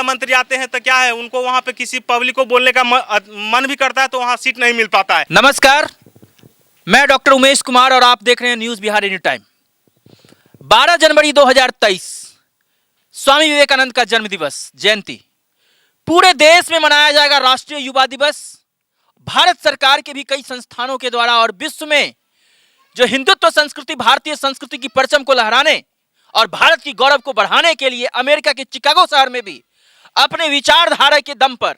मंत्री आते हैं तो क्या है, उनको वहाँ पे किसी पब्लिक को बोलने का मन भी करता है तो वहाँ सीट नहीं मिल पाता है। नमस्कार, मैं डॉक्टर उमेश कुमार और आप देख रहे हैं न्यूज बिहार एनी टाइम। 12 जनवरी 2023 स्वामी विवेकानंद का जन्म दिवस जयंती पूरे देश में मनाया जाएगा। राष्ट्रीय युवा दिवस भारत सरकार के भी कई संस्थानों के द्वारा और विश्व में जो हिंदुत्व संस्कृति, भारतीय संस्कृति की परचम को लहराने और भारत की गौरव को बढ़ाने के लिए अमेरिका के शिकागो शहर में भी अपने विचारधारा के दम पर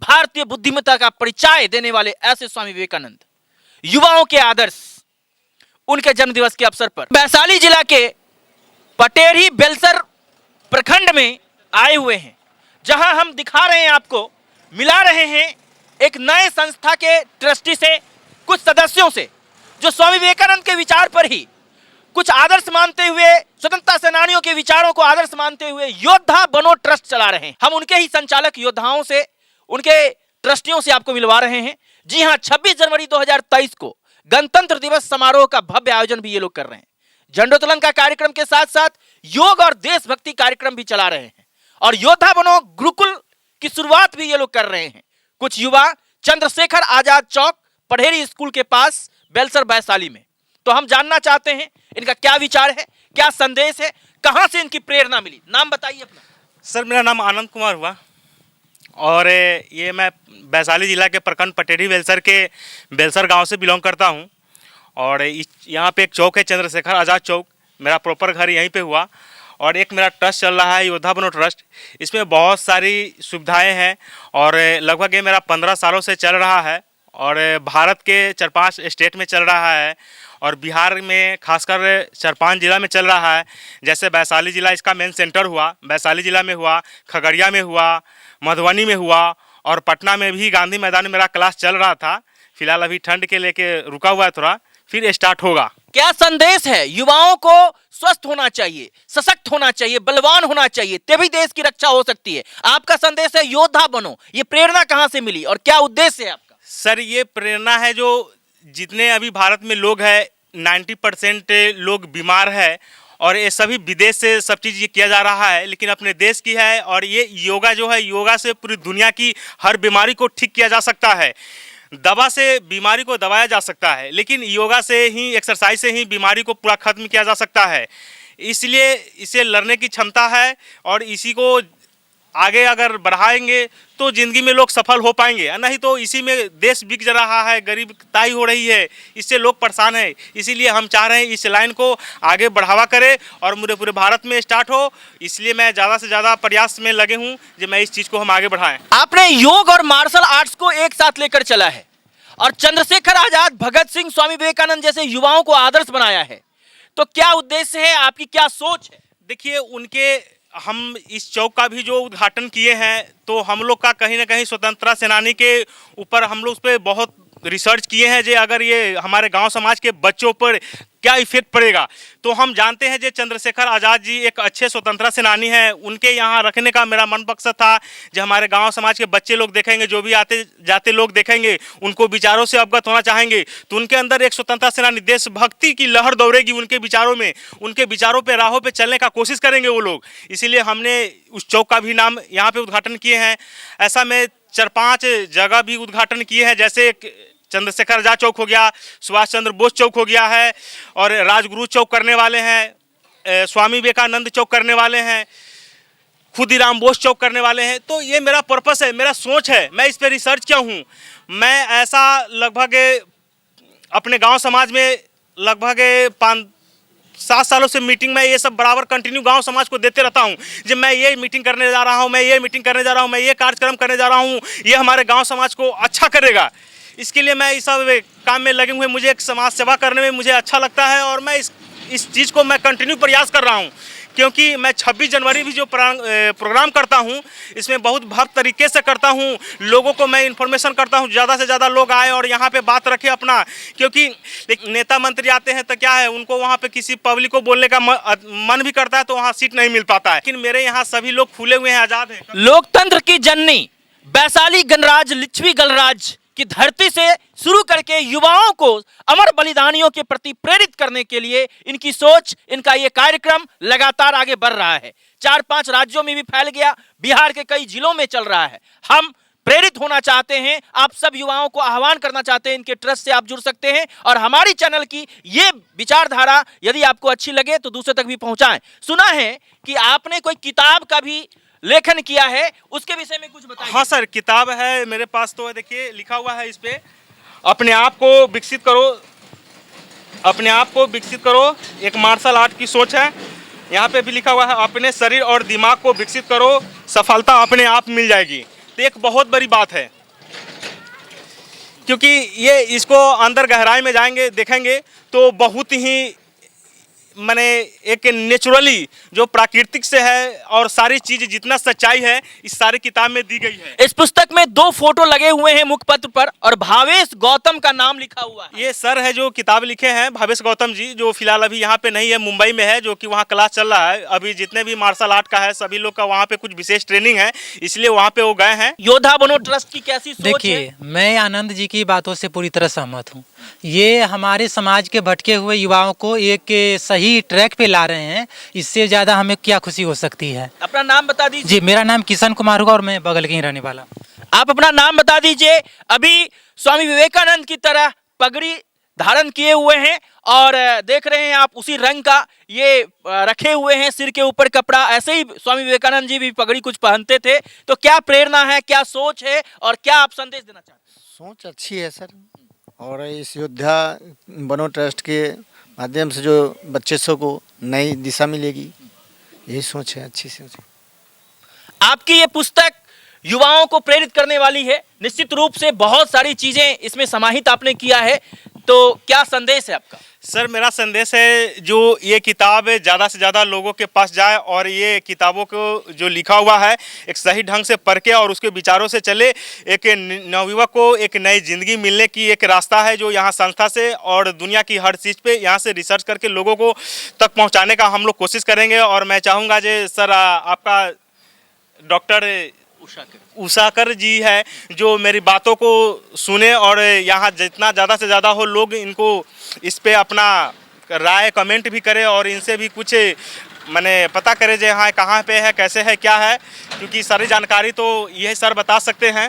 भारतीय बुद्धिमत्ता का परिचय देने वाले ऐसे स्वामी विवेकानंद युवाओं के आदर्श, उनके जन्म दिवस के अवसर पर वैशाली जिला के पटेरी बेलसर प्रखंड में आए हुए हैं, जहां हम दिखा रहे हैं, आपको मिला रहे हैं एक नए संस्था के ट्रस्टी से, कुछ सदस्यों से जो स्वामी विवेकानंद के विचार पर ही कुछ आदर्श मानते हुए, स्वतंत्रता सेनानियों के विचारों को आदर्श मानते हुए योद्धा बनो ट्रस्ट चला रहे हैं। हम उनके ही संचालक योद्धाओं से, उनके ट्रस्टियों से आपको मिलवा रहे हैं। जी हां, 26 जनवरी 2023 को गणतंत्र दिवस समारोह का भव्य आयोजन भी ये लोग कर रहे हैं। झंडोत्तोलन का कार्यक्रम के साथ साथ योग और देशभक्ति कार्यक्रम भी चला रहे हैं और योद्धा बनो गुरुकुल की शुरुआत भी ये लोग कर रहे हैं। कुछ युवा चंद्रशेखर आजाद चौक पढ़ेरी स्कूल के पास बेलसर वैशाली में। तो हम जानना चाहते हैं इनका क्या विचार है, क्या संदेश है, कहां से इनकी प्रेरणा मिली। नाम बताइए अपना। सर, मेरा नाम आनंद कुमार हुआ और ये मैं वैशाली जिला के प्रखंड पटेरी बेलसर के बेलसर गांव से बिलोंग करता हूं। और यहाँ पे एक चौक है चंद्रशेखर आज़ाद चौक, मेरा प्रॉपर घर यहीं पे हुआ। और एक मेरा ट्रस्ट चल रहा है योद्धा बनो ट्रस्ट, इसमें बहुत सारी सुविधाएं हैं और लगभग ये मेरा 15 सालों से चल रहा है और भारत के 4-5 स्टेट में चल रहा है और बिहार में खासकर 4-5 जिला में चल रहा है। जैसे वैशाली जिला इसका मेन सेंटर हुआ, वैशाली जिला में हुआ, खगड़िया में हुआ, मधुबनी में हुआ और पटना में भी गांधी मैदान में मेरा क्लास चल रहा था। फिलहाल अभी ठंड के लेके रुका हुआ है, थोड़ा फिर स्टार्ट होगा। क्या संदेश है? युवाओं को स्वस्थ होना चाहिए, सशक्त होना चाहिए, बलवान होना चाहिए, तभी देश की रक्षा हो सकती है। आपका संदेश है योद्धा बनो। ये प्रेरणा कहां से मिली और क्या उद्देश्य है आपका? सर, ये प्रेरणा है जो जितने अभी भारत में लोग हैं 90% लोग बीमार है और ये सभी विदेश से सब चीज़ ये किया जा रहा है, लेकिन अपने देश की है। और ये योगा जो है, योगा से पूरी दुनिया की हर बीमारी को ठीक किया जा सकता है। दवा से बीमारी को दबाया जा सकता है, लेकिन योगा से ही, एक्सरसाइज से ही बीमारी को पूरा खत्म किया जा सकता है। इसलिए इसे लड़ने की क्षमता है और इसी को आगे अगर बढ़ाएंगे तो ज़िंदगी में लोग सफल हो पाएंगे, नहीं तो इसी में देश बिक जा रहा है, गरीबताई हो रही है, इससे लोग परेशान हैं। इसीलिए हम चाह रहे हैं इस लाइन को आगे बढ़ावा करें और पूरे भारत में स्टार्ट हो। इसलिए मैं ज़्यादा से ज़्यादा प्रयास में लगे हूँ कि मैं इस चीज़ को हम आगे बढ़ाएं। आपने योग और मार्शल आर्ट्स को एक साथ लेकर चला है और चंद्रशेखर आजाद, भगत सिंह, स्वामी विवेकानंद जैसे युवाओं को आदर्श बनाया है, तो क्या उद्देश्य है, आपकी क्या सोच है? देखिए, उनके हम इस चौक का भी जो उद्घाटन किए हैं तो हम लोग का कहीं ना कहीं स्वतंत्रता सेनानी के ऊपर हम लोग उस पर बहुत रिसर्च किए हैं जे अगर ये हमारे गांव समाज के बच्चों पर क्या इफेक्ट पड़ेगा। तो हम जानते हैं जे चंद्रशेखर आज़ाद जी एक अच्छे स्वतंत्रता सेनानी हैं, उनके यहाँ रखने का मेरा मन मकसद था। जो हमारे गांव समाज के बच्चे लोग देखेंगे, जो भी आते जाते लोग देखेंगे, उनको विचारों से अवगत होना चाहेंगे, तो उनके अंदर एक स्वतंत्रता सेनानी, देशभक्ति की लहर दौड़ेगी उनके विचारों में, उनके विचारों पर, राहों पर चलने का कोशिश करेंगे वो लोग। इसीलिए हमने उस चौक का भी नाम यहाँ पर उद्घाटन किए हैं। ऐसा में 4-5 जगह भी उद्घाटन किए हैं, जैसे चंद्रशेखर आजाद चौक हो गया, सुभाष चंद्र बोस चौक हो गया है और राजगुरु चौक करने वाले हैं, स्वामी विवेकानंद चौक करने वाले हैं, खुदीराम बोस चौक करने वाले हैं। तो ये मेरा पर्पस है, मेरा सोच है, मैं इस पर रिसर्च किया हूँ। मैं ऐसा लगभग अपने गांव समाज में लगभग 5-7 सालों से मीटिंग में ये सब बराबर कंटिन्यू गांव समाज को देते रहता हूं। जब मैं ये मीटिंग करने जा रहा हूं, मैं ये मीटिंग करने जा रहा हूं, मैं ये कार्यक्रम करने जा रहा हूं, ये हमारे गांव समाज को अच्छा करेगा। इसके लिए मैं इस सब काम में लगे हुए, मुझे एक समाज सेवा करने में मुझे अच्छा लगता है और मैं इस चीज़ को मैं कंटिन्यू प्रयास कर रहा हूं। क्योंकि मैं 26 जनवरी भी जो प्रोग्राम करता हूं, इसमें बहुत भव्य तरीके से करता हूं। लोगों को मैं इन्फॉर्मेशन करता हूं, ज़्यादा से ज़्यादा लोग आए और यहां पे बात रखे अपना। क्योंकि नेता मंत्री आते हैं तो क्या है, उनको वहां पे किसी पब्लिक को बोलने का मन भी करता है तो वहां सीट नहीं मिल पाता है। लेकिन मेरे यहाँ सभी लोग खुले हुए हैं, आज़ाद हैं। लोकतंत्र की जननी वैशाली गणराज लिच्छवी गणराज की धरती से शुरू करके युवाओं को अमर बलिदानियों के प्रति प्रेरित करने के लिए इनकी सोच, इनका ये कार्यक्रम लगातार आगे बढ़ रहा है। 4-5 राज्यों में भी फैल गया, बिहार के कई जिलों में चल रहा है। हम प्रेरित होना चाहते हैं, आप सब युवाओं को आह्वान करना चाहते हैं, इनके ट्रस्ट से आप जुड़ सकते हैं और हमारी चैनल की ये विचारधारा यदि आपको अच्छी लगे तो दूसरे तक भी पहुंचाएं। सुना है कि आपने कोई किताब का भी लेखन किया है, उसके विषय में कुछ बताइए। हाँ सर, किताब है मेरे पास, तो देखिए लिखा हुआ है इस पे, अपने आप को विकसित करो, अपने आप को विकसित करो, एक मार्शल आर्ट की सोच है। यहाँ पे भी लिखा हुआ है, अपने शरीर और दिमाग को विकसित करो, सफलता अपने आप मिल जाएगी। तो एक बहुत बड़ी बात है, क्योंकि ये इसको अंदर गहराई में जाएंगे देखेंगे तो बहुत ही माने एक नेचुरली जो प्राकृतिक से है और सारी चीज जितना सच्चाई है इस सारी किताब में दी गई है। इस पुस्तक में 2 फोटो लगे हुए हैं मुखपत्र पर और भावेश गौतम का नाम लिखा हुआ है। ये सर है जो किताब लिखे हैं, भावेश गौतम जी, जो फिलहाल अभी यहाँ पे नहीं है, मुंबई में है, जो कि वहाँ क्लास चल रहा है। अभी जितने भी मार्शल आर्ट का है सभी लोग का वहाँ पे कुछ विशेष ट्रेनिंग है, इसलिए वहाँ पे वो गए हैं। योद्धा बनो ट्रस्ट की कैसी सोच है? देखिए, मैं आनंद जी की बातों से पूरी तरह सहमत हूँ। ये हमारे समाज के भटके हुए युवाओं को एक सही ट्रैक पे ला रहे हैं, इससे ज़्यादा हमें क्या खुशी हो सकती है। अपना नाम बता दीजिए। जी, मेरा नाम किशन कुमार होगा और मैं बगल के ही रहने वाला हूँ। आप अपना नाम बता दीजिए। अभी स्वामी विवेकानंद की तरह पगड़ी धारण किए हुए हैं और देख रहे हैं आप उसी रंग का ये रखे हुए हैं सिर के ऊपर कपड़ा। ऐसे ही स्वामी विवेकानंद जी भी पगड़ी कुछ पहनते थे। तो क्या प्रेरणा है, क्या सोच है और क्या आप संदेश देना चाहते हैं? सोच अच्छी है सर, और इस योद्धा बनो ट्रस्ट के माध्यम से जो बच्चे सब को नई दिशा मिलेगी, यही सोच है, अच्छी सोच है। आपकी ये पुस्तक युवाओं को प्रेरित करने वाली है। निश्चित रूप से बहुत सारी चीजें इसमें समाहित आपने किया है, तो क्या संदेश है आपका? सर मेरा संदेश है जो ये किताब ज़्यादा से ज़्यादा लोगों के पास जाए और ये किताबों को जो लिखा हुआ है एक सही ढंग से पढ़ के और उसके विचारों से चले। एक नवयुवक को एक नई ज़िंदगी मिलने की एक रास्ता है जो यहाँ संस्था से और दुनिया की हर चीज़ पे यहाँ से रिसर्च करके लोगों को तक पहुँचाने का हम लोग कोशिश करेंगे। और मैं चाहूँगा जे सर आपका डॉक्टर उषाकर जी है जो मेरी बातों को सुने और यहाँ जितना ज़्यादा से ज़्यादा हो लोग इनको इस पे अपना राय कमेंट भी करे और इनसे भी कुछ मैंने पता करे जो हाँ कहाँ पे है, कैसे है, क्या है, क्योंकि सारी जानकारी तो यही सर बता सकते हैं।